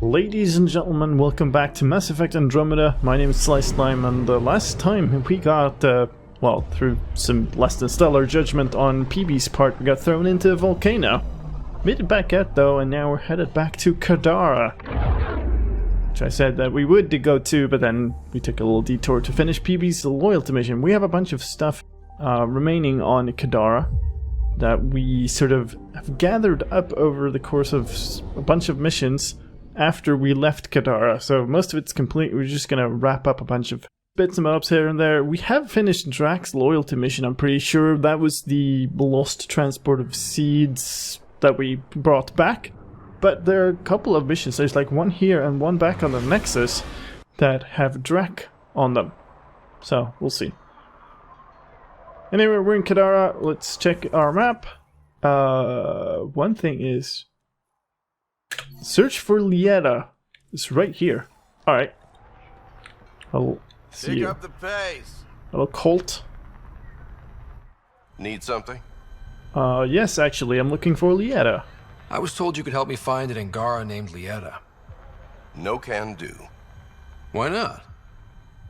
Ladies and gentlemen, welcome back to Mass Effect Andromeda. My name is Slime, and last time we got, well, through some less than stellar judgment on PB's part, we got thrown into a volcano. Made it back out though, and now we're headed back to Kadara. Which I said that we would go to, but then we took a little detour to finish PB's loyalty mission. We have a bunch of stuff remaining on Kadara that we sort of have gathered up over the course of a bunch of missions after we left Kadara, so most of it's complete. We're just gonna wrap up a bunch of bits and bobs here and there. We have finished Drax's loyalty mission, I'm pretty sure. That was the lost transport of seeds that we brought back. But there are a couple of missions, there's like one here and one back on the Nexus, that have Drac on them. So, we'll see. Anyway, we're in Kadara, let's check our map. One thing is, search for Lieta. It's right here. Alright. I'll see you. Pick up the pace. Hello, Colt. Need something? Yes, actually, I'm looking for Lieta. I was told you could help me find an Angara named Lieta. No can do. Why not?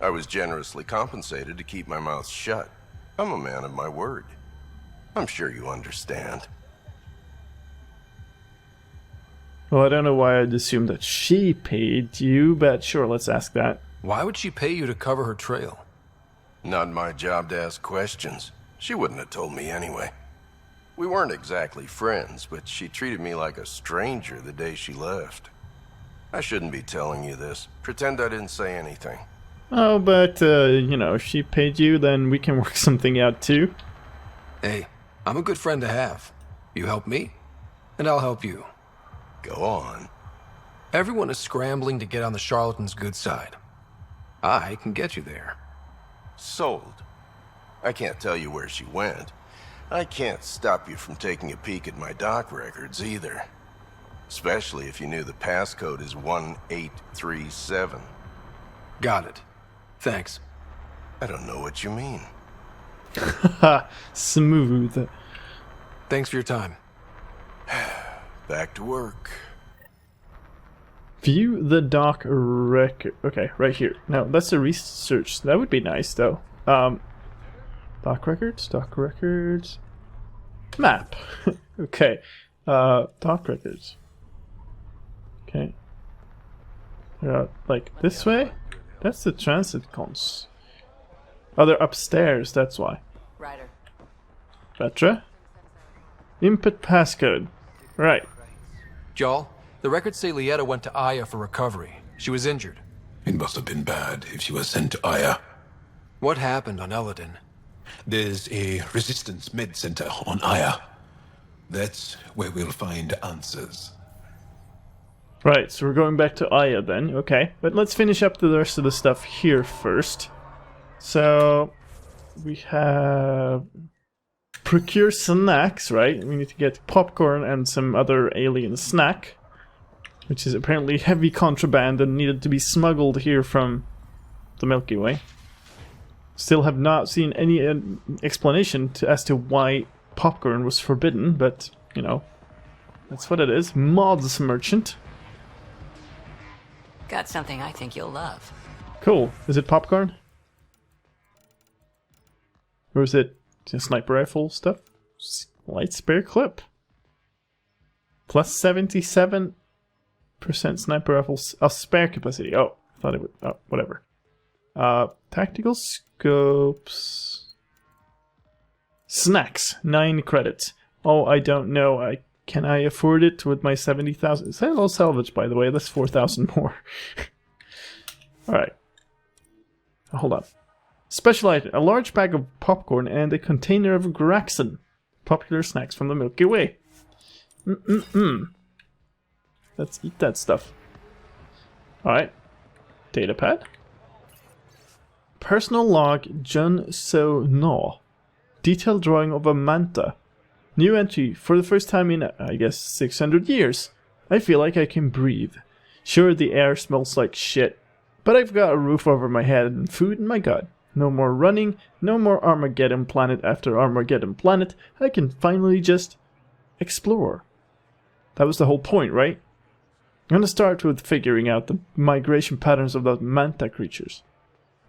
I was generously compensated to keep my mouth shut. I'm a man of my word. I'm sure you understand. Well, I don't know why I'd assume that she paid you, but sure, let's ask that. Why would she pay you to cover her trail? Not my job to ask questions. She wouldn't have told me anyway. We weren't exactly friends, but she treated me like a stranger the day she left. I shouldn't be telling you this. Pretend I didn't say anything. Oh, but, you know, if she paid you, then we can work something out too. Hey, I'm a good friend to have. You help me, and I'll help you. Go on. Everyone is scrambling to get on the charlatan's good side. I can get you there. Sold. I can't tell you where she went. I can't stop you from taking a peek at my doc records either. Especially if you knew the passcode is 1837. Got it. Thanks. I don't know what you mean. Haha, smooth. Thanks for your time. Back to work. View the doc record. Okay, right here. Now, that's a research. That would be nice, though. Doc records. Map. Okay. Doc records. Okay. Like this way? That's the transit cons. Oh, they're upstairs, that's why. Ryder. Petra? Input passcode. Right. Y'all, the records say Lieta went to Aya for recovery. She was injured. It must have been bad if she was sent to Aya. What happened on Eladin? There's a resistance med center on Aya. That's where we'll find answers. Right, so we're going back to Aya then, okay. But let's finish up the rest of the stuff here first. So, we have... procure snacks, right? We need to get popcorn and some other alien snack. Which is apparently heavy contraband and needed to be smuggled here from the Milky Way. Still have not seen any explanation as to why popcorn was forbidden, but, you know, that's what it is. Mods merchant. Got something I think you'll love. Cool. Is it popcorn? Or is it just sniper rifle stuff? Light spare clip. Plus 77% sniper rifles. Oh, spare capacity. Oh, I thought it would. Oh, whatever. Tactical scopes. Snacks. 9 credits. Oh, I don't know. Can I afford it with my 70,000? Is that all salvage, by the way? That's 4,000 more. Alright. Hold on. Special item. A large bag of popcorn and a container of Graxon. Popular snacks from the Milky Way. Let's eat that stuff. Alright. Datapad. Personal log Jun So No. Detailed drawing of a manta. New entry. For the first time in, I guess, 600 years. I feel like I can breathe. Sure, the air smells like shit. But I've got a roof over my head and food in my gut. No more running, no more Armageddon planet after Armageddon planet. I can finally just explore. That was the whole point, right? I'm gonna start with figuring out the migration patterns of those manta creatures.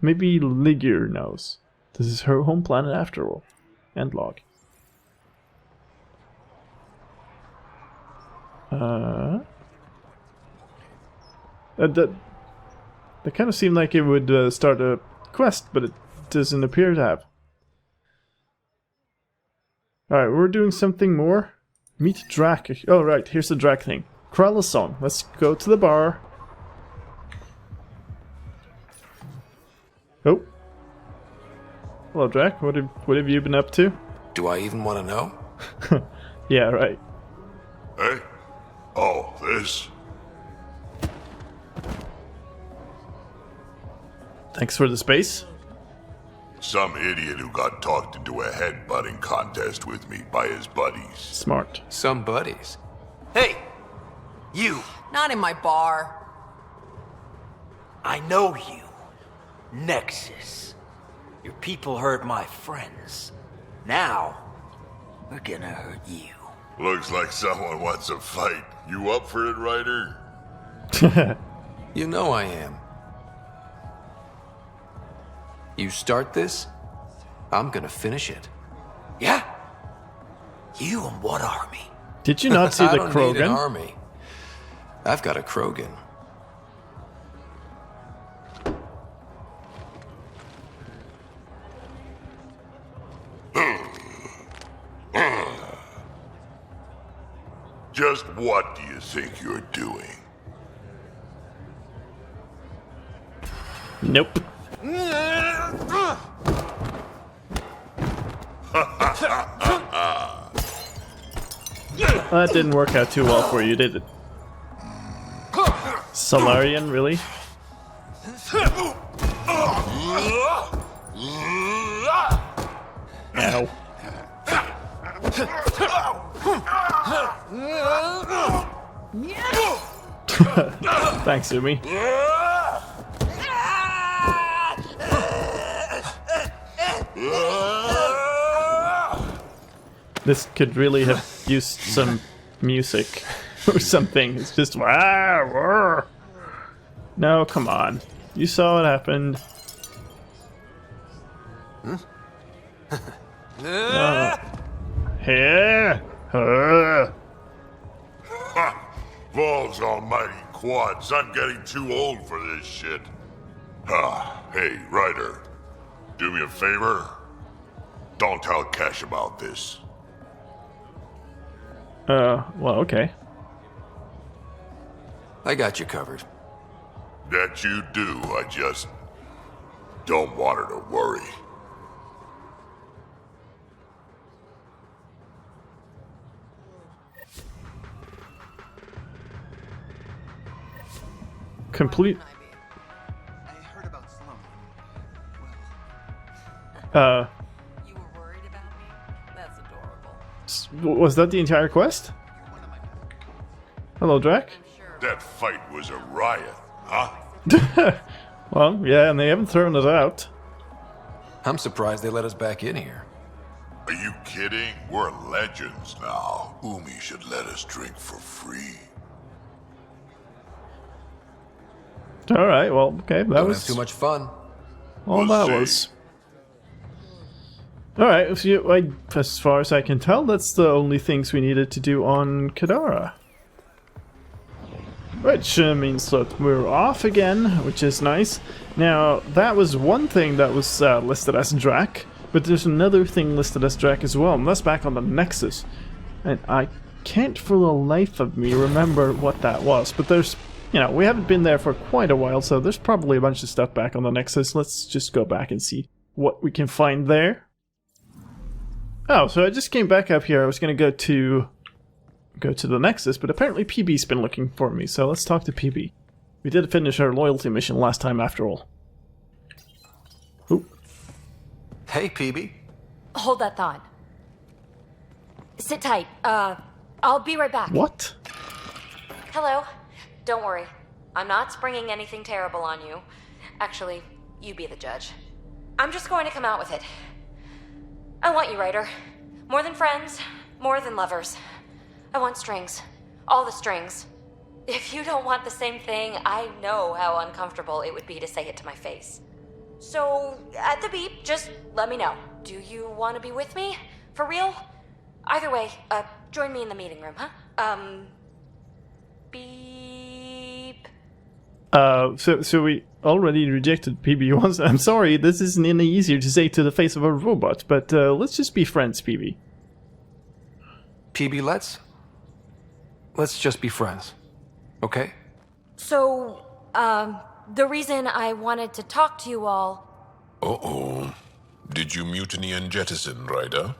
Maybe Ligure knows. This is her home planet after all. End log. That kind of seemed like it would start a quest, but it doesn't appear to have. Alright, we're doing something more. Meet Drac. Oh, right, here's the Drac thing. Krell a song. Let's go to the bar. Oh. Hello, Drac. What have you been up to? Do I even want to know? Yeah, right. Hey? Oh, this? Thanks for the space. Some idiot who got talked into a headbutting contest with me by his buddies. Smart. Some buddies. Hey! You! Not in my bar. I know you. Nexus. Your people hurt my friends. Now, we're gonna hurt you. Looks like someone wants a fight. You up for it, Ryder? You know I am. You start this, I'm gonna finish it. Yeah? You and what army? Did you not see I the don't need an Krogan? army. I've got a Krogan. Just what do you think you're doing? Nope. That didn't work out too well for you, did it? Solarian, really? Ow. Thanks, Umi. This could really have used some music or something. It's just no, come on. You saw what happened. Here. Balls almighty quads, I'm getting too old for this shit. Hey, Ryder. Do me a favor. Don't tell Cash about this. Well, okay. I got you covered. That you do, I just don't want her to worry. Complete. I heard about Slum. You were worried about me? That's adorable. Was that the entire quest? Hello, Drac. I'm sure. That fight was a riot, huh? Well, yeah, and they haven't thrown us out. I'm surprised they let us back in here. Are you kidding? We're legends now. Umi should let us drink for free. All right, well, okay, that Don't was have too much fun. all We'll that see. was. All right, as far as I can tell, that's the only things we needed to do on Kadara. Which means that we're off again, which is nice. Now, that was one thing that was listed as Drac, but there's another thing listed as Drac as well, and that's back on the Nexus. And I can't for the life of me remember what that was, but there's, you know, we haven't been there for quite a while, so there's probably a bunch of stuff back on the Nexus. Let's just go back and see what we can find there. Oh, so I just came back up here. I was going to go to the Nexus, but apparently PB's been looking for me, so let's talk to PB. We did finish our loyalty mission last time after all. Oop. Hey, PB. Hold that thought. Sit tight. I'll be right back. What? Hello. Don't worry. I'm not springing anything terrible on you. Actually, you be the judge. I'm just going to come out with it. I want you, Ryder. More than friends, more than lovers. I want strings. All the strings. If you don't want the same thing, I know how uncomfortable it would be to say it to my face. So, at the beep, just let me know. Do you want to be with me? For real? Either way, join me in the meeting room, huh? Beep. So we already rejected PB once. I'm sorry, this isn't any easier to say to the face of a robot, but let's just be friends, PB. PB, let's just be friends. Okay? So, the reason I wanted to talk to you all... Uh-oh. Did you mutiny and jettison, Ryder?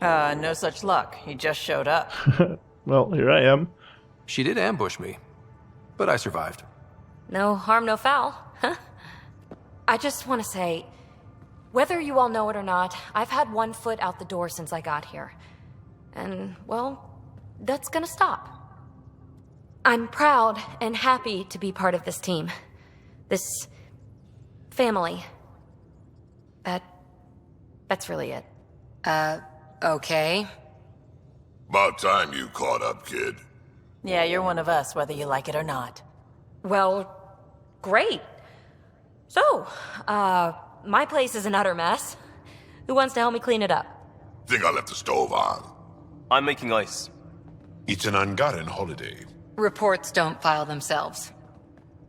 No such luck. He just showed up. Well, here I am. She did ambush me, but I survived. No harm, no foul, huh? I just want to say, whether you all know it or not, I've had one foot out the door since I got here. And, well, that's gonna stop. I'm proud and happy to be part of this team. This family. That's really it. Okay. About time you caught up, kid. Yeah, you're one of us, whether you like it or not. Well, great. So, my place is an utter mess. Who wants to help me clean it up? Think I left the stove on. I'm making ice. It's an ungotten holiday. Reports don't file themselves.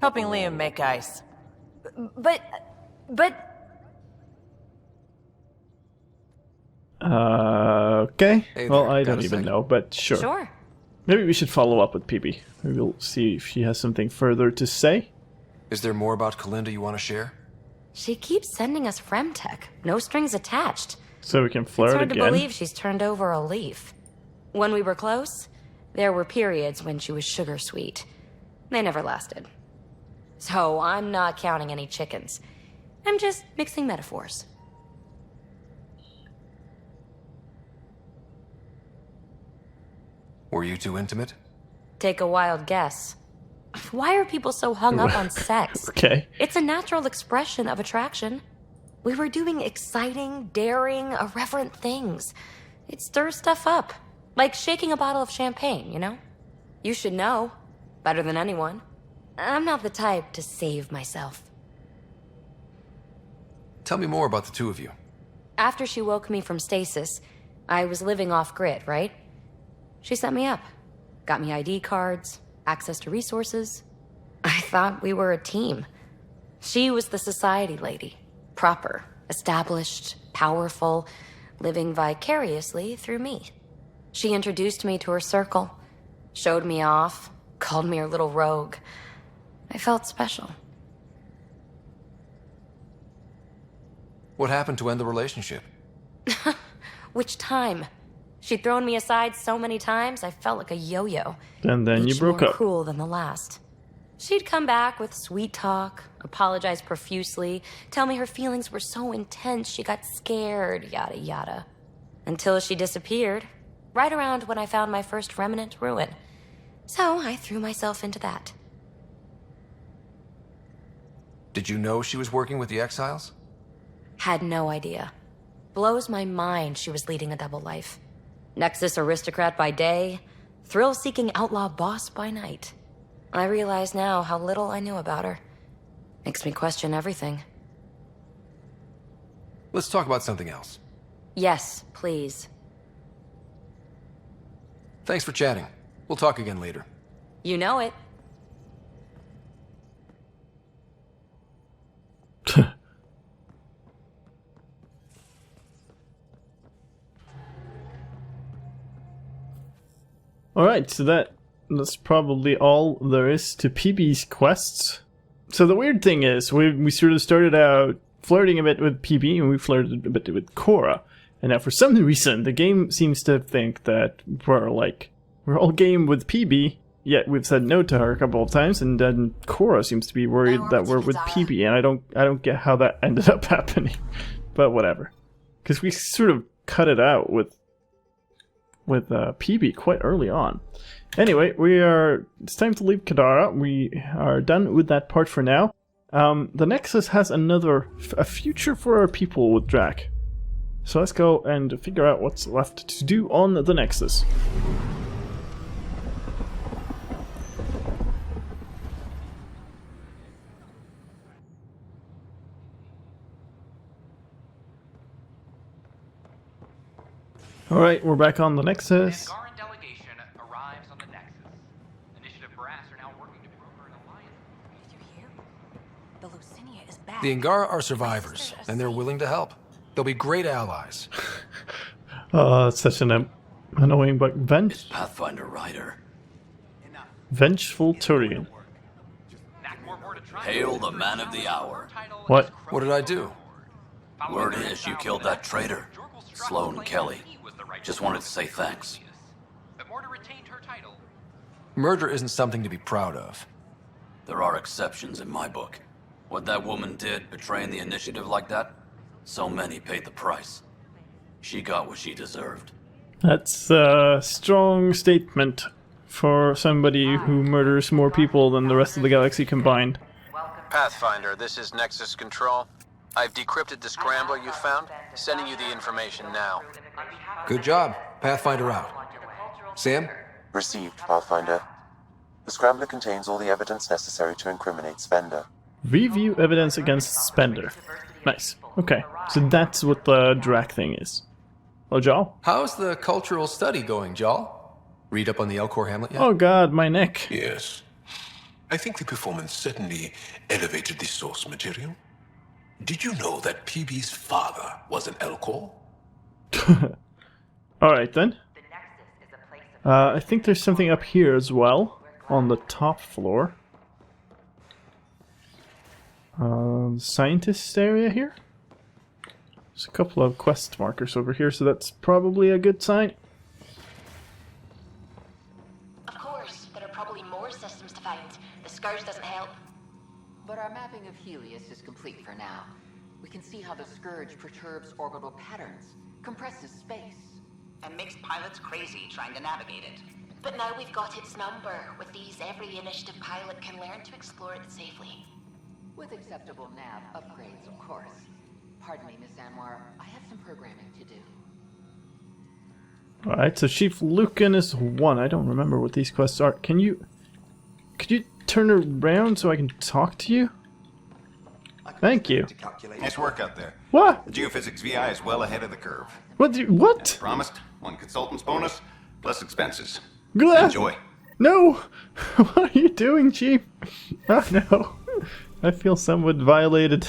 Helping Liam make ice. But... Okay. Hey Well, there, I got don't a even sec? know, but sure. Sure. Maybe we should follow up with PB. Maybe we'll see if she has something further to say. Is there more about Kalinda you want to share? She keeps sending us Fremtech. No strings attached. So we can It's flirt hard again. to believe she's turned over a leaf. When we were close, there were periods when she was sugar sweet. They never lasted. So I'm not counting any chickens. I'm just mixing metaphors. Were you too intimate? Take a wild guess. Why are people so hung up on sex? Okay. It's a natural expression of attraction. We were doing exciting, daring, irreverent things. It stirs stuff up. Like shaking a bottle of champagne, you know? You should know. Better than anyone. I'm not the type to save myself. Tell me more about the two of you. After she woke me from stasis, I was living off-grid, right? She set me up. Got me ID cards, access to resources. I thought we were a team. She was the society lady. Proper, established, powerful, living vicariously through me. She introduced me to her circle, showed me off, called me her little rogue. I felt special. What happened to end the relationship? Which time? She'd thrown me aside so many times, I felt like a yo-yo. And then you Each broke more up. cruel than the last. She'd come back with sweet talk, apologize profusely, tell me her feelings were so intense she got scared, yada yada. Until she disappeared, right around when I found my first remnant ruin. So I threw myself into that. Did you know she was working with the Exiles? Had no idea. Blows my mind she was leading a double life. Nexus aristocrat by day, thrill-seeking outlaw boss by night. I realize now how little I knew about her. Makes me question everything. Let's talk about something else. Yes, please. Thanks for chatting. We'll talk again later. You know it. Alright, so that's probably all there is to PB's quests. So the weird thing is, we sort of started out flirting a bit with PB, and we flirted a bit with Cora. And now for some reason, the game seems to think that we're all game with PB, yet we've said no to her a couple of times, and then Cora seems to be worried that we're with PB, and I don't get how that ended up happening. But whatever. Because we sort of cut it out with PB quite early on. Anyway, it's time to leave Kadara. We are done with that part for now. The Nexus has a future for our people with Drac. So let's go and figure out what's left to do on the Nexus. Alright, we're back on the Nexus. Angaran delegation arrives on the Nexus. Initiative brass are now working to broker an alliance. Did you hear? The Lucinia is back. The Angara are survivors, and they're willing to help. They'll be great allies. It's such an annoying but Pathfinder Rider. vengeful Turian. Hail the man of the hour. What? What did I do? Word is you killed that traitor, Sloane Kelly. Just wanted to say thanks. But Morta retained her title. Murder isn't something to be proud of. There are exceptions in my book. What that woman did, betraying the initiative like that, so many paid the price. She got what she deserved. That's a strong statement for somebody who murders more people than the rest of the galaxy combined. Pathfinder, this is Nexus Control. I've decrypted the scrambler you found. Sending you the information now. Good job. Pathfinder out. Sam? Received, Pathfinder. The scrambler contains all the evidence necessary to incriminate Spender. Review evidence against Spender. Nice. Okay, so that's what the Drac thing is. Oh, Jal? How's the cultural study going, Jal? Read up on the Elcor Hamlet yet? Oh god, my neck. Yes. I think the performance certainly elevated the source material. Did you know that PB's father was an Elcor? Alright then. I think there's something up here as well, on the top floor. Scientist area here? There's a couple of quest markers over here, so that's probably a good sign. Of course, there are probably more systems to find. The Scourge doesn't help. But our mapping of Helios is complete for now. We can see how the Scourge perturbs orbital patterns, compresses space, and makes pilots crazy trying to navigate it. But now we've got its number. With these, every initiative pilot can learn to explore it safely. With acceptable nav upgrades, of course. Pardon me, Miss Anwar. I have some programming to do. Alright, so Chief Lucan is 1. I don't remember what these quests are. Could you turn around so I can talk to you? Thank you. Nice work out there. What? The geophysics VI is well ahead of the curve. What? As promised, 1 consultant's bonus, plus expenses. Blah. Enjoy. No! What are you doing, Chief? Oh no. I feel somewhat violated.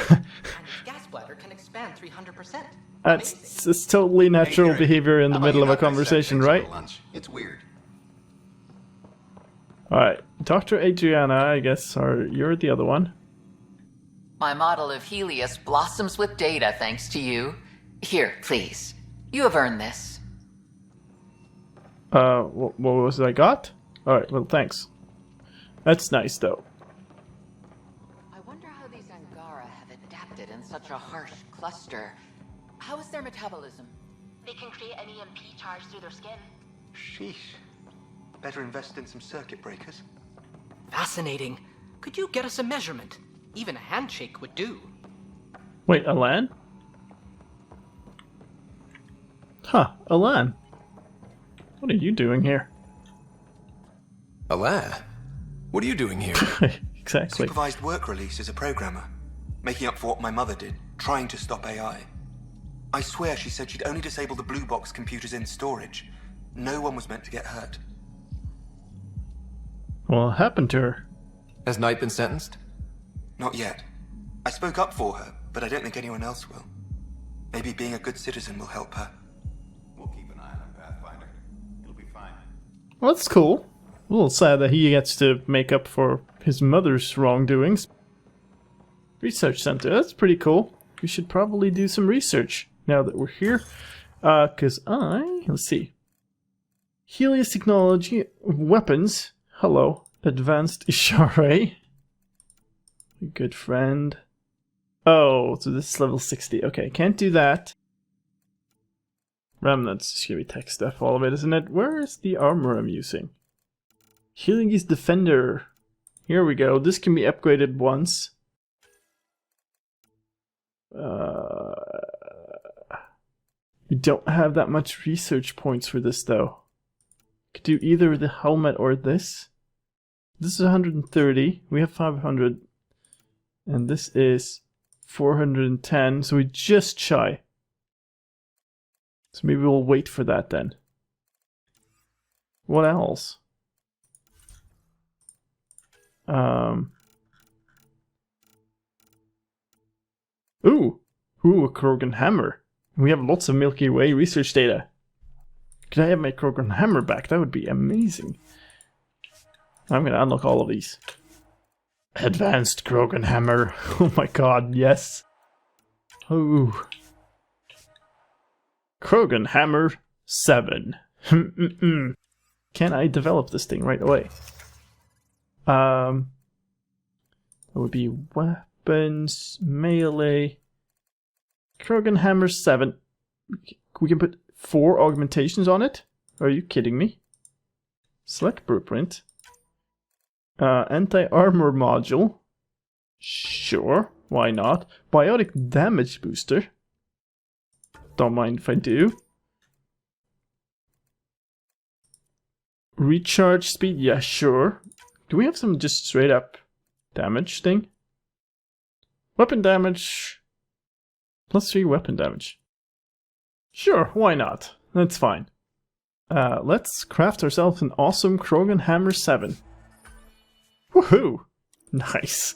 Gas bladder can expand 300%. It's totally natural behavior in the middle of a conversation, right? It's weird. Alright, Dr. Adriana, I guess, you're the other one. My model of Helios blossoms with data thanks to you. Here, please. You have earned this. What was it I got? Alright, well, thanks. That's nice, though. I wonder how these Angara have adapted in such a harsh cluster. How is their metabolism? They can create an EMP charge through their skin. Sheesh. Better invest in some circuit breakers. Fascinating. Could you get us a measurement? Even a handshake would do. Wait, Alan? Huh, Alan. What are you doing here? Alan? What are you doing here? Exactly. Supervised work release as a programmer. Making up for what my mother did, trying to stop AI. I swear she said she'd only disable the blue box computers in storage. No one was meant to get hurt. What happened to her? Has Knight been sentenced? Not yet. I spoke up for her, but I don't think anyone else will. Maybe being a good citizen will help her. We'll keep an eye on him, Pathfinder. It'll be fine. Well, that's cool. A little sad that he gets to make up for his mother's wrongdoings. Research center, that's pretty cool. We should probably do some research now that we're here. Let's see. Helios technology, weapons. Hello, advanced Ishare. Good friend. Oh, so this is level 60. Okay, can't do that. Remnants, just gonna be tech stuff, all of it, isn't it? Where is the armor I'm using? Helios Defender. Here we go. This can be upgraded once. We don't have that much research points for this, though. Could do either the helmet or this. This is 130. We have 500. And this is 410. So we just shy. So maybe we'll wait for that then. What else? Ooh, a Krogan hammer. We have lots of Milky Way research data. Could I have my Krogan hammer back? That would be amazing. I'm gonna unlock all of these. Advanced Krogan hammer. Oh my god, yes. Ooh. Krogan hammer 7. Can I develop this thing right away? That would be weapons, melee. Krogan hammer 7. We can put 4 augmentations on it? Are you kidding me? Select blueprint. Anti-armor module. Sure, why not? Biotic damage booster. Don't mind if I do. Recharge speed, yeah, sure. Do we have some just straight up damage thing? Weapon damage. +3 weapon damage. Sure, why not? That's fine. Let's craft ourselves an awesome Krogan Hammer 7. Woohoo! Nice.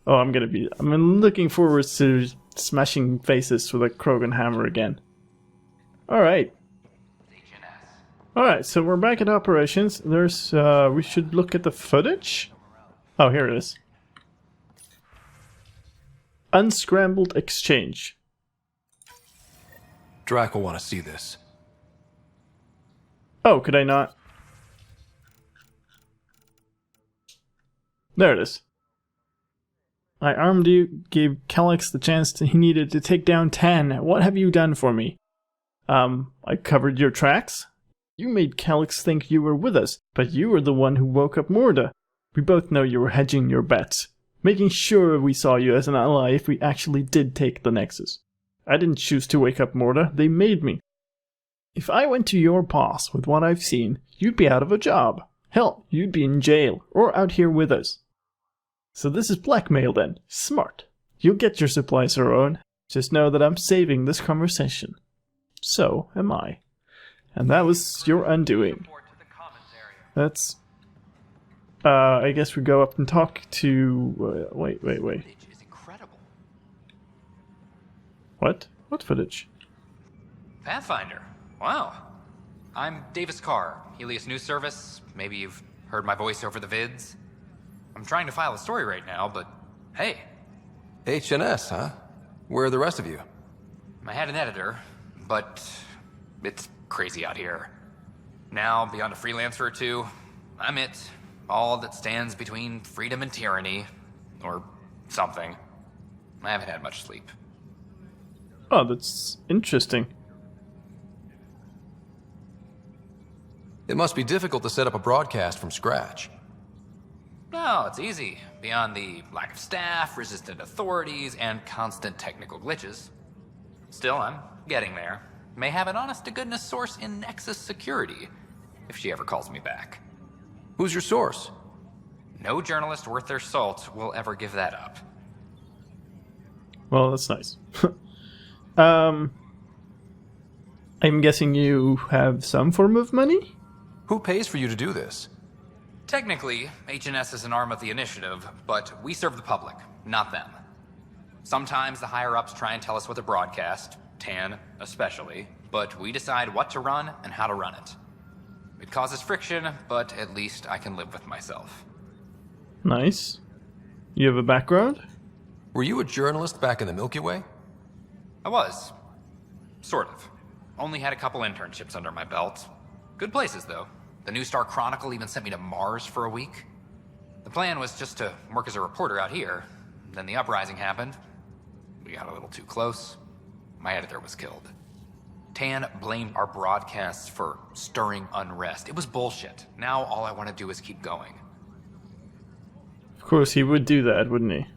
Oh, I'm looking forward to smashing faces with a Krogan Hammer again. Alright. Alright, so we're back at operations. There's, we should look at the footage. Oh, here it is. Unscrambled exchange. Drac will want to see this. Oh, could I not? There it is. I armed you, gave Calyx the chance he needed to take down Tan. What have you done for me? I covered your tracks. You made Calyx think you were with us, but you were the one who woke up Morda. We both know you were hedging your bets, making sure we saw you as an ally if we actually did take the Nexus. I didn't choose to wake up Morda, they made me. If I went to your boss with what I've seen, you'd be out of a job. Hell, you'd be in jail, or out here with us. So this is blackmail then. Smart. You'll get your supplies, Owen. Just know that I'm saving this conversation. So am I. And that was your undoing. That's... I guess we go up and talk to... wait. What? What footage? Pathfinder. Wow. I'm Davis Carr, Helios News Service. Maybe you've heard my voice over the vids. I'm trying to file a story right now, but hey. HNS, huh? Where are the rest of you? I had an editor, but it's crazy out here. Now, beyond a freelancer or two, I'm it. All that stands between freedom and tyranny. Or something. I haven't had much sleep. Oh, that's interesting. It must be difficult to set up a broadcast from scratch. No, it's easy. Beyond the lack of staff, resistant authorities, and constant technical glitches. Still, I'm getting there. May have an honest-to-goodness source in Nexus security, if she ever calls me back. Who's your source? No journalist worth their salt will ever give that up. Well, that's nice. I'm guessing you have some form of money? Who pays for you to do this? Technically, HNS is an arm of the Initiative, but we serve the public, not them. Sometimes the higher-ups try and tell us what to broadcast, Tan especially, but we decide what to run and how to run it. It causes friction, but at least I can live with myself. Nice. You have a background? Were you a journalist back in the Milky Way? I was. Sort of. Only had a couple internships under my belt. Good places, though. The New Star Chronicle even sent me to Mars for a week. The plan was just to work as a reporter out here. Then the uprising happened. We got a little too close. My editor was killed. Tan blamed our broadcasts for stirring unrest. It was bullshit. Now all I want to do is keep going. Of course he would do that, wouldn't he?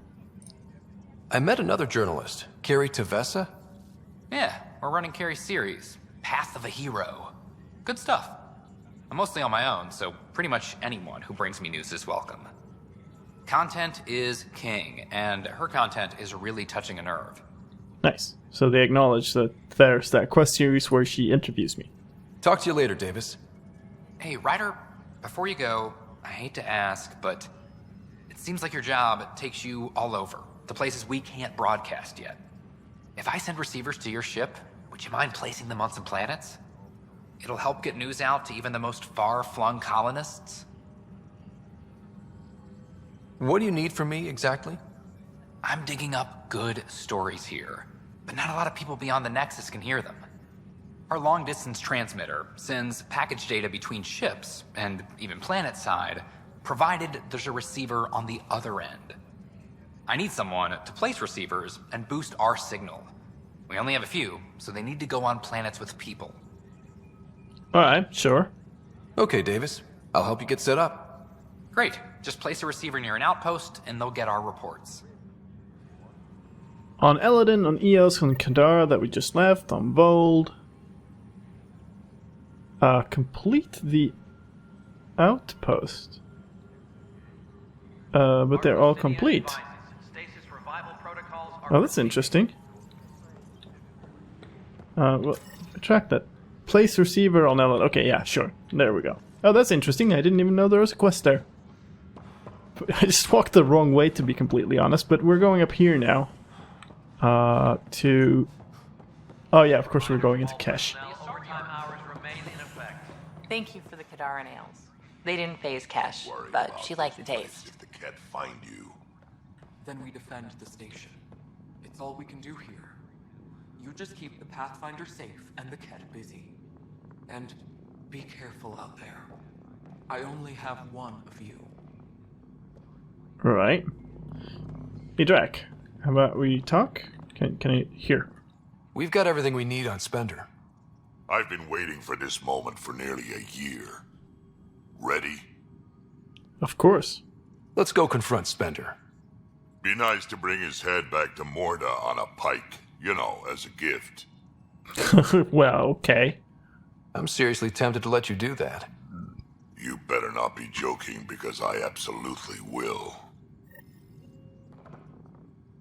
I met another journalist, Carrie Tavessa. Yeah, we're running Carrie's series, Path of a Hero. Good stuff. I'm mostly on my own, so pretty much anyone who brings me news is welcome. Content is king, and her content is really touching a nerve. Nice. So they acknowledge that there's that quest series where she interviews me. Talk to you later, Davis. Hey, Ryder, before you go, I hate to ask, but it seems like your job takes you all over, to places we can't broadcast yet. If I send receivers to your ship, would you mind placing them on some planets? It'll help get news out to even the most far-flung colonists. What do you need from me, exactly? I'm digging up good stories here, but not a lot of people beyond the Nexus can hear them. Our long-distance transmitter sends package data between ships, and even planet-side, provided there's a receiver on the other end. I need someone to place receivers and boost our signal. We only have a few, so they need to go on planets with people. Alright, sure. Okay, Davis. I'll help you get set up. Great. Just place a receiver near an outpost, and they'll get our reports. On Eladin, on Eos, on Kadara that we just left, on Vold. Complete the outpost. But they're all complete. Oh, that's interesting. Well, track that. Place receiver on Eladin. Okay, yeah, sure. There we go. Oh, that's interesting. I didn't even know there was a quest there. I just walked the wrong way, to be completely honest, but we're going up here now. To... Oh yeah, of course we're going into Kesh. Thank you for the Kadara nails. They didn't phase Kesh, but she liked the taste. If the cat find you. Then we defend the station. It's all we can do here. You just keep the Pathfinder safe and the cat busy. And be careful out there. I only have one of you. Right. Hey Drac, how about we talk? Can I hear? We've got everything we need on Spender. I've been waiting for this moment for nearly a year. Ready? Of course. Let's go confront Spender. Be nice to bring his head back to Morda on a pike, you know, as a gift. Well, okay. I'm seriously tempted to let you do that. You better not be joking, because I absolutely will.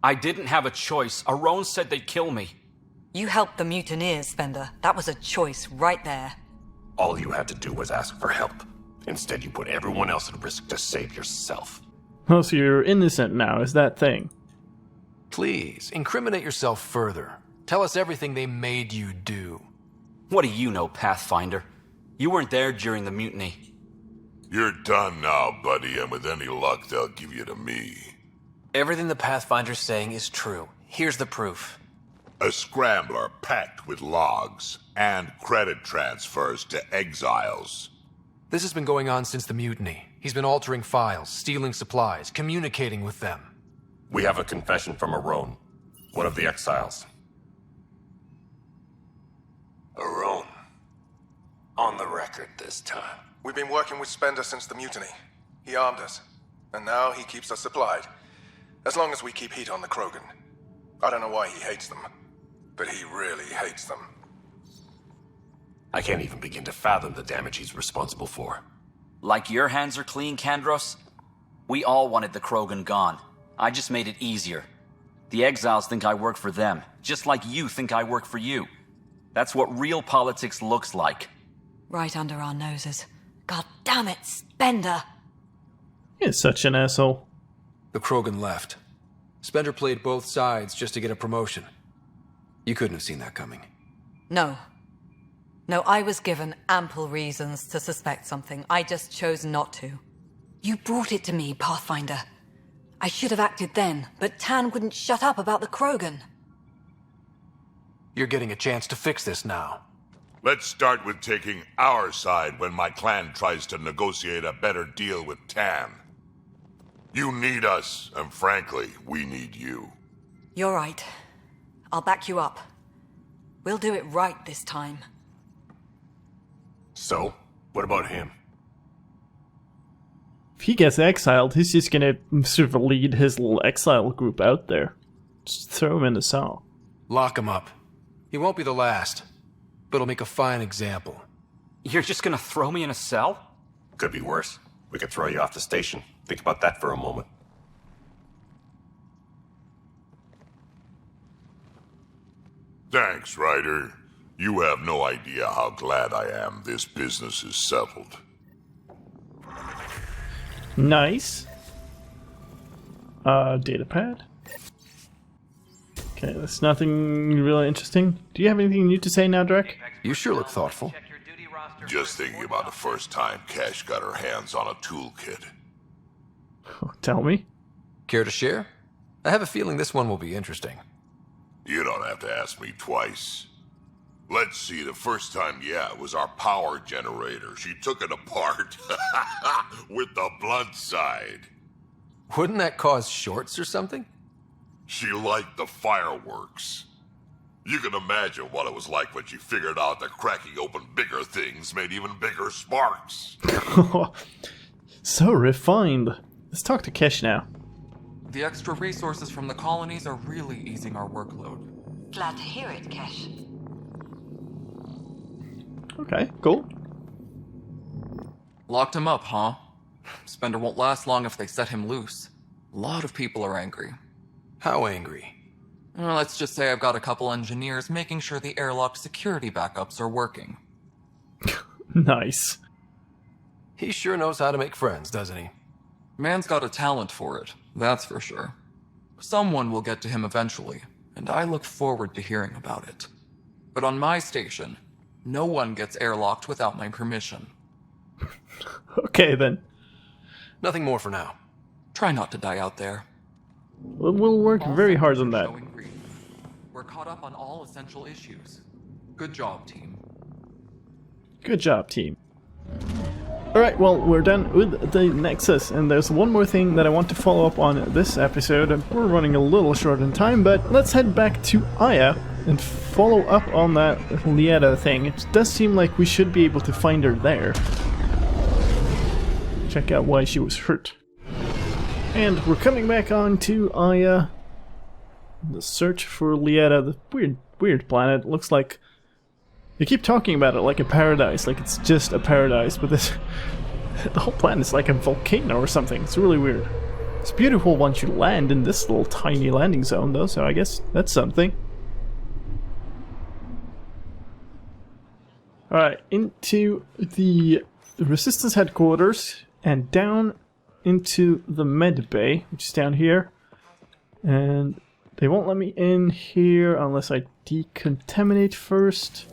I didn't have a choice. Aron said they'd kill me. You helped the mutineers, Spender. That was a choice right there. All you had to do was ask for help. Instead, you put everyone else at risk to save yourself. Oh, so you're innocent now, is that thing? Please, incriminate yourself further. Tell us everything they made you do. What do you know, Pathfinder? You weren't there during the mutiny. You're done now, buddy, and with any luck, they'll give you to me. Everything the Pathfinder's saying is true. Here's the proof. A scrambler packed with logs and credit transfers to exiles. This has been going on since the mutiny. He's been altering files, stealing supplies, communicating with them. We have a confession from Aron, one of the exiles. Aron. On the record this time. We've been working with Spender since the mutiny. He armed us, and now he keeps us supplied. As long as we keep heat on the Krogan. I don't know why he hates them, but he really hates them. I can't even begin to fathom the damage he's responsible for. Like your hands are clean, Kandros? We all wanted the Krogan gone. I just made it easier. The exiles think I work for them, just like you think I work for you. That's what real politics looks like. Right under our noses. God damn it, Spender! He's such an asshole. The Krogan left. Spender played both sides just to get a promotion. You couldn't have seen that coming. No. No, I was given ample reasons to suspect something. I just chose not to. You brought it to me, Pathfinder. I should have acted then, but Tan wouldn't shut up about the Krogan. You're getting a chance to fix this now. Let's start with taking our side when my clan tries to negotiate a better deal with Tan. You need us, and frankly, we need you. You're right. I'll back you up. We'll do it right this time. So, what about him? If he gets exiled, he's just gonna sort of lead his little exile group out there. Just throw him in the cell. Lock him up. He won't be the last, but he'll make a fine example. You're just gonna throw me in a cell? Could be worse. We could throw you off the station. Think about that for a moment. Thanks, Ryder. You have no idea how glad I am this business is settled. Nice. Datapad. Okay, that's nothing really interesting. Do you have anything new to say now, Drek? You sure look thoughtful. Just thinking about the first time Cash got her hands on a toolkit. Tell me. Care to share? I have a feeling this one will be interesting. You don't have to ask me twice. Let's see, the first time, yeah, it was our power generator. She took it apart with the blunt side. Wouldn't that cause shorts or something? She liked the fireworks. You can imagine what it was like when she figured out that cracking open bigger things made even bigger sparks. So refined. Let's talk to Kesh now. The extra resources from the colonies are really easing our workload. Glad to hear it, Kesh. Okay, cool. Locked him up, huh? Spender won't last long if they set him loose. A lot of people are angry. How angry? Well, let's just say I've got a couple engineers making sure the airlock security backups are working. Nice. He sure knows how to make friends, doesn't he? Man's got a talent for it, that's for sure. Someone will get to him eventually, and I look forward to hearing about it. But on my station, no one gets airlocked without my permission. Okay, then. Nothing more for now. Try not to die out there. We'll work very hard on that. We're caught up on all essential issues. Good job, team. Good job, team. Alright, well, we're done with the Nexus, and there's one more thing that I want to follow up on this episode. We're running a little short in time, but let's head back to Aya and follow up on that Lieta thing. It does seem like we should be able to find her there. Check out why she was hurt. And we're coming back on to Aya. The search for Lieta, the weird planet. Looks like they keep talking about it like a paradise, like it's just a paradise, but this the whole planet's like a volcano or something. It's really weird. It's beautiful once you land in this little tiny landing zone, though, so I guess that's something. Alright, into the Resistance headquarters and down into the med bay, which is down here. And they won't let me in here unless I decontaminate first.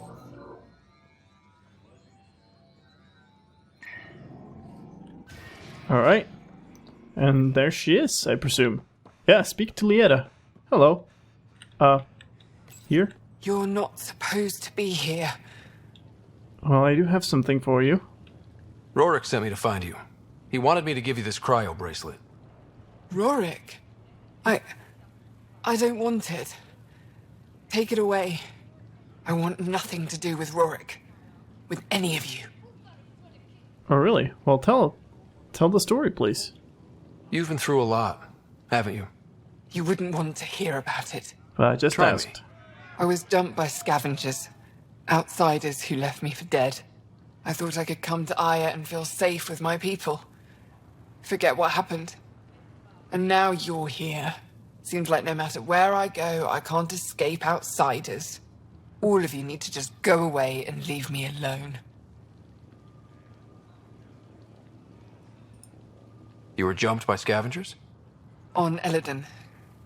Alright. And there she is, I presume. Yeah, speak to Lieta. Hello. Here? You're not supposed to be here. Well, I do have something for you. Rorik sent me to find you. He wanted me to give you this cryo bracelet. Rorik? I don't want it. Take it away. I want nothing to do with Rorik. With any of you. Oh, really? Well, tell the story, please. You've been through a lot, haven't you? You wouldn't want to hear about it. I just asked. I was dumped by scavengers. Outsiders who left me for dead. I thought I could come to Aya and feel safe with my people. Forget what happened. And now you're here. Seems like no matter where I go, I can't escape outsiders. All of you need to just go away and leave me alone. You were jumped by scavengers? On Eladon.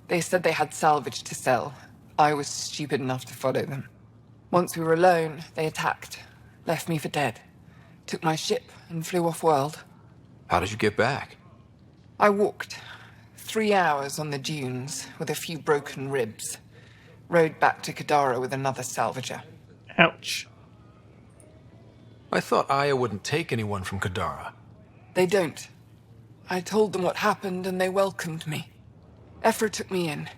They said they had salvage to sell. I was stupid enough to follow them. Once we were alone, they attacked. Left me for dead. Took my ship and flew off-world. How did you get back? I walked. 3 hours on the dunes with a few broken ribs. Rode back to Kadara with another salvager. Ouch. I thought Aya wouldn't take anyone from Kadara. They don't. I told them what happened and they welcomed me. Ephra took me in.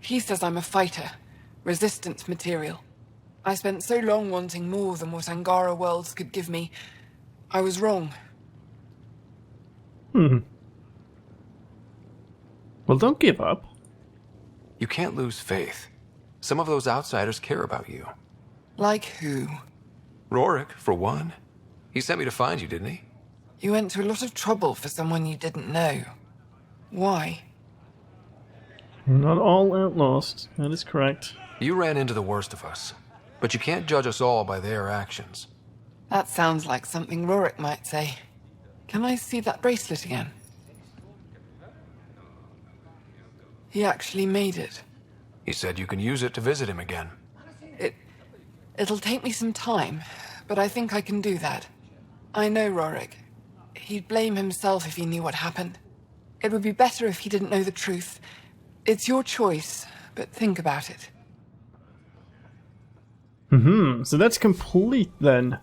He says I'm a fighter. Resistance material. I spent so long wanting more than what Angara worlds could give me. I was wrong. Well, don't give up. You can't lose faith. Some of those outsiders care about you. Like who? Rorik, for one. He sent me to find you, didn't he? You went to a lot of trouble for someone you didn't know. Why? Not all outlaws. That is correct. You ran into the worst of us, but you can't judge us all by their actions. That sounds like something Rorik might say. Can I see that bracelet again? He actually made it. He said you can use it to visit him again. It'll take me some time, but I think I can do that. I know Rorik. He'd blame himself if he knew what happened. It would be better if he didn't know the truth. It's your choice, but think about it. So that's complete then.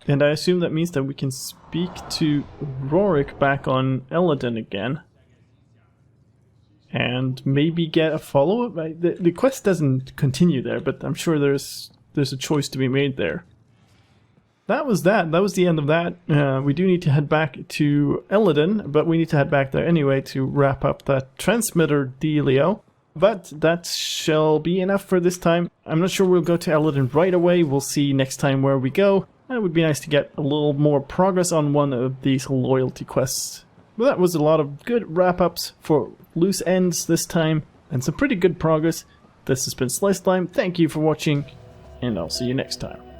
And I assume that means that we can speak to Rorik back on Eladin again. And maybe get a follow-up? The quest doesn't continue there, but I'm sure there's a choice to be made there. That was that. That was the end of that. We do need to head back to Eladin, but we need to head back there anyway to wrap up that transmitter dealio. But that shall be enough for this time. I'm not sure we'll go to Eladin right away. We'll see next time where we go. It would be nice to get a little more progress on one of these loyalty quests. But that was a lot of good wrap-ups for loose ends this time, and some pretty good progress. This has been Slice Time. Thank you for watching, and I'll see you next time.